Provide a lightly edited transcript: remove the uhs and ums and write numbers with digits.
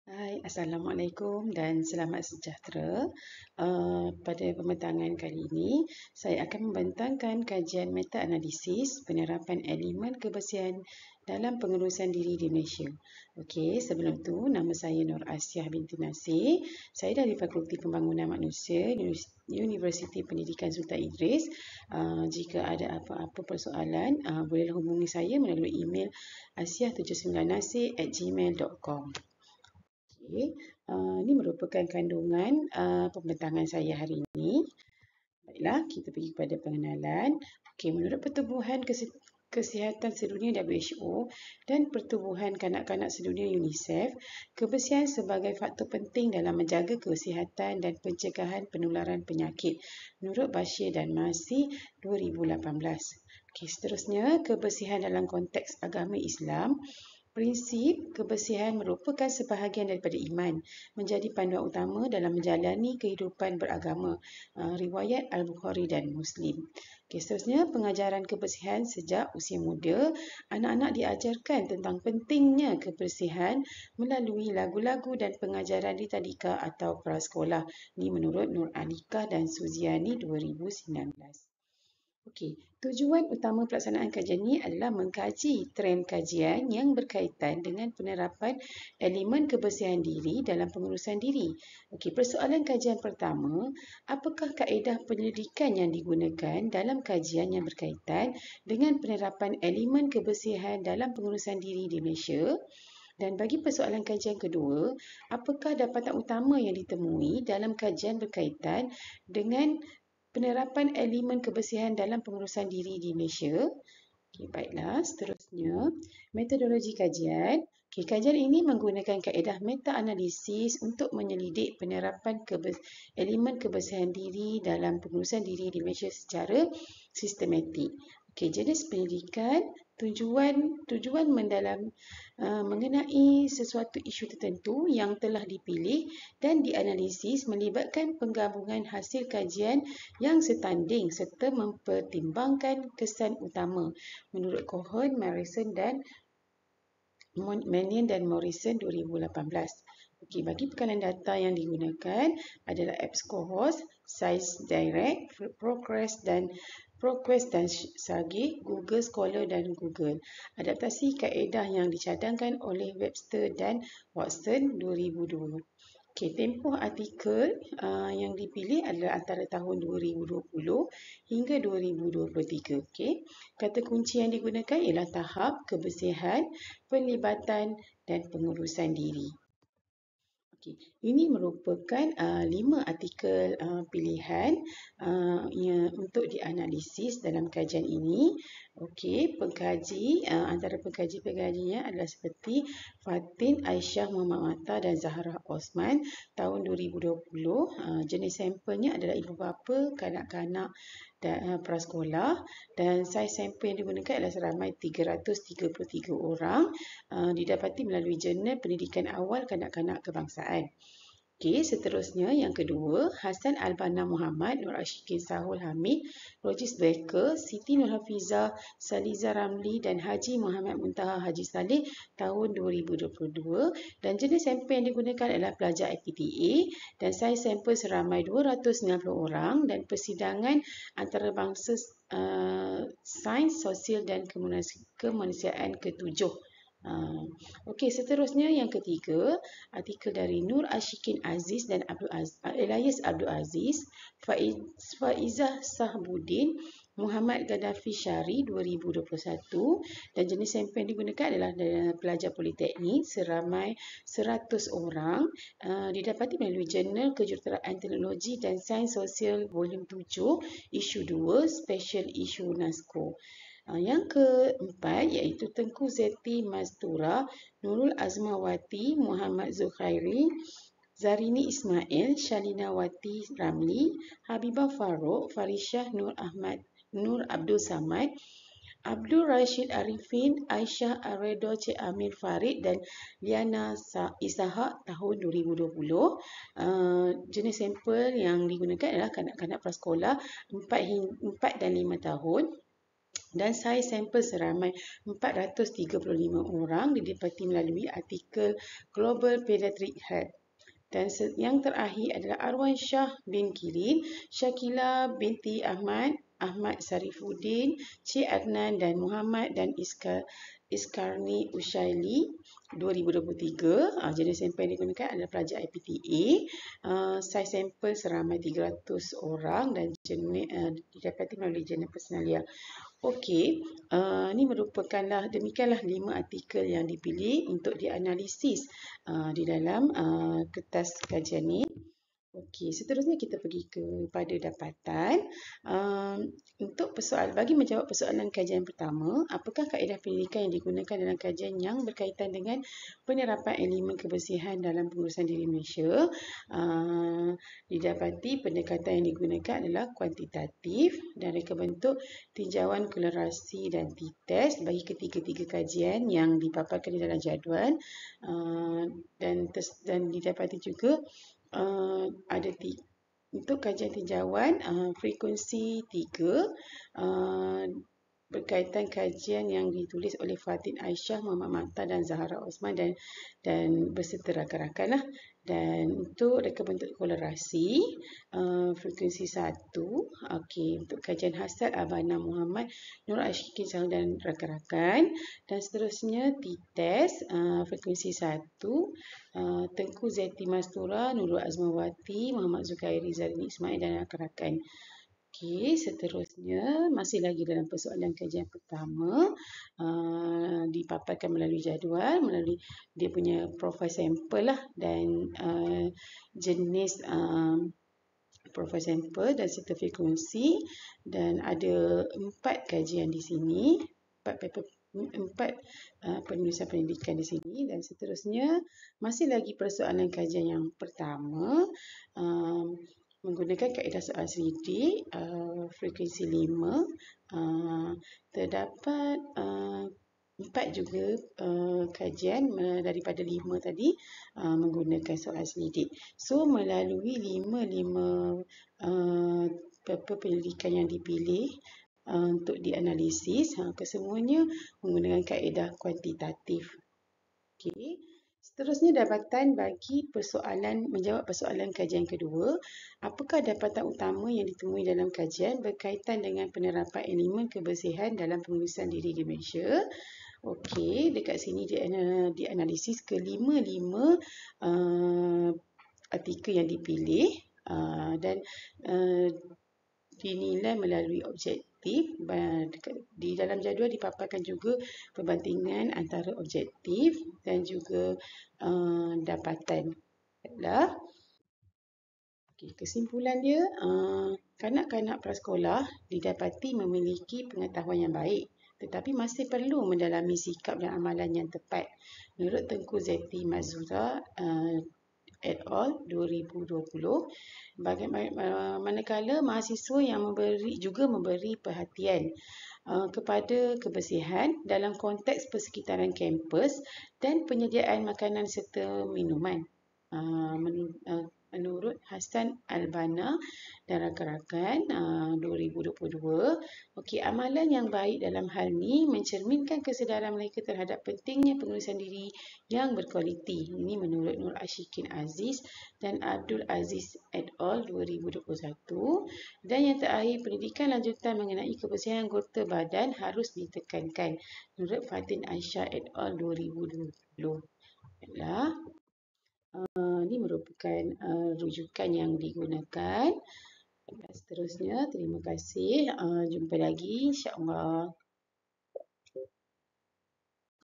Hai, Assalamualaikum dan selamat sejahtera. Pada pembentangan kali ini, saya akan membentangkan kajian meta-analisis penerapan elemen kebersihan dalam pengurusan diri di Malaysia. Okey, sebelum tu, nama saya Nur Asiah binti Nasir. Saya dari Fakulti Pembangunan Manusia, Universiti Pendidikan Sultan Idris. Jika ada apa-apa persoalan, bolehlah hubungi saya melalui email asiah79nasir@gmail.com. Okey, ini merupakan kandungan pembentangan saya hari ini. Baiklah, kita pergi kepada pengenalan. Okey, menurut Pertubuhan Kesihatan Sedunia WHO dan Pertubuhan Kanak-kanak Sedunia UNICEF, kebersihan sebagai faktor penting dalam menjaga kesihatan dan pencegahan penularan penyakit menurut Bashir dan Masih 2018. Okey, seterusnya, kebersihan dalam konteks agama Islam. Prinsip kebersihan merupakan sebahagian daripada iman, menjadi panduan utama dalam menjalani kehidupan beragama. Riwayat Al-Bukhari dan Muslim. Okay, seterusnya, pengajaran kebersihan sejak usia muda. Anak-anak diajarkan tentang pentingnya kebersihan melalui lagu-lagu dan pengajaran di tadika atau prasekolah. Ini menurut Nur Alikah dan Suziani 2019. Okey, tujuan utama pelaksanaan kajian ini adalah mengkaji trend kajian yang berkaitan dengan penerapan elemen kebersihan diri dalam pengurusan diri. Okey, persoalan kajian pertama, apakah kaedah penyelidikan yang digunakan dalam kajian yang berkaitan dengan penerapan elemen kebersihan dalam pengurusan diri di Malaysia? Dan bagi persoalan kajian kedua, apakah dapatan utama yang ditemui dalam kajian berkaitan dengan penerapan elemen kebersihan dalam pengurusan diri di Malaysia? Okay, baiklah, seterusnya, metodologi kajian. Okay, kajian ini menggunakan kaedah meta-analisis untuk menyelidik penerapan elemen kebersihan diri dalam pengurusan diri di Malaysia secara sistematik. Okay, jenis pendidikan, tujuan mengenai sesuatu isu tertentu yang telah dipilih dan dianalisis melibatkan penggabungan hasil kajian yang setanding serta mempertimbangkan kesan utama menurut Cohen, Morrison dan Morrison 2018. Okey, bagi pekanan data yang digunakan adalah EBSCOhost, ScienceDirect, ProQuest dan Sage, Google Scholar dan Google. Adaptasi kaedah yang dicadangkan oleh Webster dan Watson 2002. Okey, tempoh artikel yang dipilih adalah antara tahun 2020 hingga 2023. Okey, kata kunci yang digunakan ialah tahap, kebersihan, pelibatan dan pengurusan diri. Okay. Ini merupakan 5 artikel pilihan untuk dianalisis dalam kajian ini. Okey, pengkaji, antara pengkaji-pengkajinya adalah seperti Fatin Aisyah Muhammad Mata dan Zahra Osman tahun 2020. Jenis sampelnya adalah ibu bapa, kanak-kanak dan prasekolah, dan saiz sampel yang digunakan adalah seramai 333 orang. Didapati melalui Jurnal Pendidikan Awal Kanak-kanak Kebangsaan. Okey, seterusnya yang kedua, Hasan Albana Muhammad, Nur Ashikin Sahul Hamid, Rogis Becker, Siti Nurhafizah, Saliza Ramli dan Haji Muhammad Muntaha Haji Saleh tahun 2022, dan jenis sampel yang digunakan adalah pelajar IPTA dan saiz sampel seramai 290 orang, dan persidangan antarabangsa sains sosial dan kemanusiaan ketujuh. Okey, seterusnya yang ketiga, artikel dari Nur Ashikin Aziz dan Elias Abdul Aziz, Faizah Sahbudin, Muhammad Gaddafi Syari 2021, dan jenis sampel yang digunakan adalah pelajar politeknik seramai 100 orang. Didapati melalui Jurnal Kejuruteraan Teknologi dan Sains Sosial Volume 7, Isu 2, Special Issue NASCO. Yang keempat iaitu Tengku Zeti Mastura, Nurul Azmawati, Muhammad Zukhairi, Zarini Ismail, Shalina Wati Ramli, Habibah Farouk, Farishah Nur Abdul Samad, Abdul Rashid Arifin, Aisyah Aredo Cik Amir Farid dan Liana Ishak tahun 2020. Jenis sampel yang digunakan adalah kanak-kanak prasekolah 4 dan 5 tahun. dan saiz sampel seramai 435 orang didapati melalui artikel Global Pediatric Health. Dan yang terakhir adalah Arwan Shah bin Kilin, Syakila binti Ahmad, Ahmad Sarifuddin, Cik Adnan dan Muhammad dan Iskarni Ushaili 2023. Jenis sampel yang digunakan adalah pelajar IPTA. Saiz sampel seramai 300 orang dan jenis didapati melalui jurnal Personalia. Okey, ini merupakanlah demikianlah 5 artikel yang dipilih untuk dianalisis di dalam kertas kajian ni. Okey, seterusnya kita pergi kepada dapatan. Untuk bagi menjawab persoalan kajian pertama, apakah kaedah pendidikan yang digunakan dalam kajian yang berkaitan dengan penerapan elemen kebersihan dalam pengurusan diri Malaysia? Didapati pendekatan yang digunakan adalah kuantitatif dan reka bentuk tinjauan kolerasi dan t-test bagi ketiga-tiga kajian yang dipaparkan di dalam jadual. Dan didapati juga ada untuk kajian tinjauan frekuensi 3 berkaitan kajian yang ditulis oleh Fatin Aisyah, Muhammad Makta dan Zahara Osman dan berserta rakan-rakan lah. Dan untuk reka bentuk kolerasi frekuensi 1, okey, untuk kajian hasad Abana Muhammad, Nur Ashikin Sahul dan rakan-rakan. Dan seterusnya t-test frekuensi 1, Tengku Zeti Mastura, Nurul Azmawati, Muhammad Zukairi, Zalini Ismail dan rakan-rakan. Okey, seterusnya masih lagi dalam persoalan kajian pertama, dipaparkan melalui jadual, melalui dia punya profil sampel lah dan jenis profil sampel dan serta frekuensi, dan ada 4 kajian di sini, 4 penulisan pendidikan di sini. Dan seterusnya masih lagi persoalan kajian yang pertama, menggunakan kaedah soal selidik frekuensi 5, terdapat 4 juga kajian daripada 5 tadi menggunakan soal selidik. So melalui 5 penyelidikan yang dipilih untuk dianalisis, kesemuanya menggunakan kaedah kuantitatif. Okey. Seterusnya dapatan bagi menjawab persoalan kajian kedua. Apakah dapatan utama yang ditemui dalam kajian berkaitan dengan penerapan elemen kebersihan dalam pengurusan diri di Malaysia? Okey, dekat sini dianalisis kelima-lima artikel yang dipilih dan dinilai melalui objektif. Di dalam jadual dipaparkan juga perbandingan antara objektif dan juga dapatan. Okay, kesimpulan dia, kanak-kanak prasekolah didapati memiliki pengetahuan yang baik tetapi masih perlu mendalami sikap dan amalan yang tepat. Menurut Tengku Zeti Mazura et al. 2020, manakala mahasiswa yang juga memberi perhatian kepada kebersihan dalam konteks persekitaran kampus dan penyediaan makanan serta minuman. Menurut Hassan Albana dan rakan-rakan 2022, okey, amalan yang baik dalam hal ni mencerminkan kesedaran mereka terhadap pentingnya pengurusan diri yang berkualiti. Ini menurut Nur Ashikin Aziz dan Abdul Aziz et al. 2021. Dan yang terakhir, pendidikan lanjutan mengenai kebersihan anggota badan harus ditekankan. Menurut Fatin Aisyah et al. 2020. Ini merupakan rujukan yang digunakan. Seterusnya, terima kasih. Jumpa lagi insya-Allah.